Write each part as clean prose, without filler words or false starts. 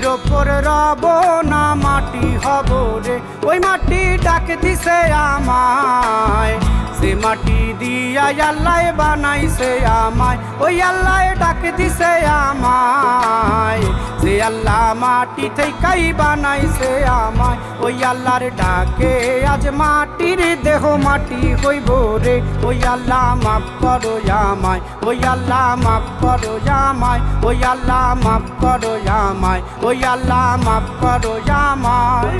মাটির ওপর রব না মাটি হব রে, ওই মাটি ডাক দিছে আমায়। সে মাটি দিয়া আল্লাহ বানাইছে আমায়, ওই আল্লাহ ডাক দিছে আমায়। যে আল্লাহ মাটি থেকেই বানাইছে আমায়, ওই আল্লাহর ডাকে আজ মাটির দেহ মাটি হইব রে। ওই আল্লাহ মাফ করো আমায়, ওই আল্লাহ মাফ করো আমায়, ওই আল্লাহ মাফ করো আমায়, ওই আল্লাহ মাফ করো আমায়।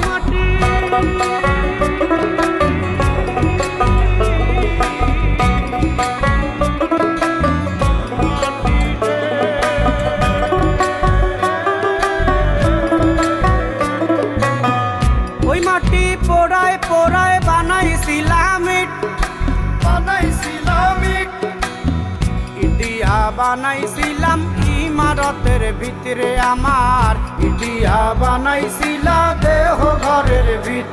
ওই মাটি পোড়ায় পোড়ায় বানাইছিলাম ইট, ইটিয়া বানাইছিলাম ইমারতের ভিতরে আমার, ইটিয়া বানাইছিলাম দেহ ঘরের ভিত।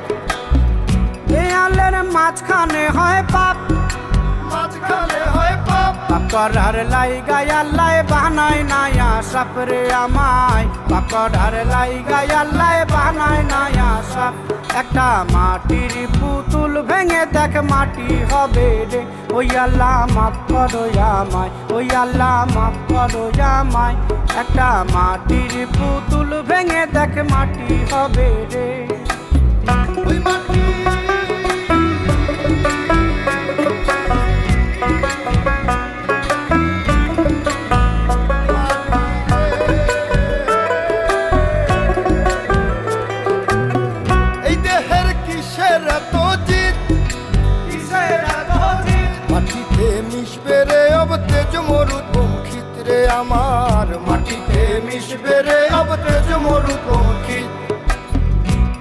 দেয়ালের মাঝখানে হয় পাপ, মাঝখানে হয় পাপ, পাকড়ার লাইগায় আল্লাহ বানায় নায়া সাপ রে আমায়। পাকড়ার লাইগায় আল্লাহ বানায় নায়া সাপ। একটা মাটির পুতুল ভেঙে দেখ মাটি হবে রে, ওই আল্লাহ মাফ করো আমায়, ওই আল্লাহ মাফ করো আমায়। একটা মাটির পুতুল ভেঙে দেখ মাটি হবে রে। ওই মাটি আমার মাটিতে মিশবে রে অব তেজ মরুপঙ্খিত।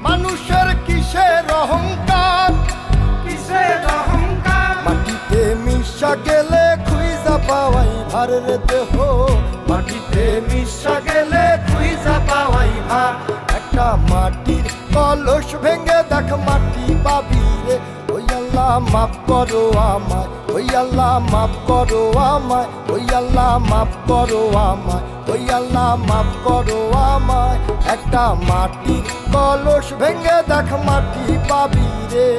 মানুষের কিসের অহংকার, কিসের অহংকার, মাটিতে মিশা গেলে খুঁজা পাওয়াই ভার রে দেহ। মাটিতে মিশা গেলে খুঁজা পাওয়াই ভার। একটা মাটির কলস ভেঙে দেখ মাটি পাবি রে, ওই আল্লাহ মাফ করো আমায়, ওই আল্লাহ মাফ করো আমায়, ওই আল্লাহ মাফ করো আমায়, ওই আল্লাহ মাফ করো আমায়। একটা মাটির কলস ভেঙে দেখ মাটি পাবি রে।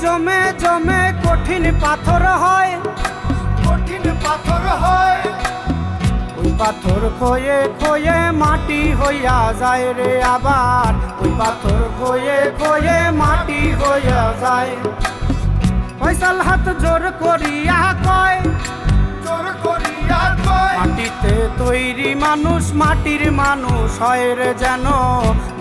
জমে জমে কঠিন পাথর হয়, কঠিন পাথর হয়, ওই পাথর খয়ে খয়ে মাটি হইয়া যায় রে আবার। ওই পাথর খয়ে খয়ে মাটি হইয়া যায়। ফয়সাল হাত জোর করিয়া কয়, জোর করিয়া কয়, মাটিতে তৈরি মানুষ মাটির মানুষ হয় রে যেন।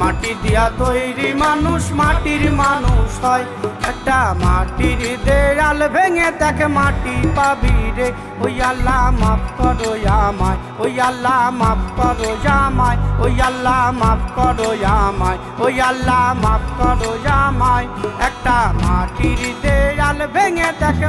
মাটি দিয়া তৈরি মানুষ মাটির মানুষ হয়। একটা মাটির দেয়াল ভেঙে দেখ মাটি পাবি রে, ওই আল্লাহ মাফ করো আমায়, ওই আল্লাহ মাফ করো আমায়, ওই আল্লাহ মাফ করো আমায়, ওই আল্লাহ মাফ করো আমায়। একটা মাটির দেয়াল ভেঙে দেখ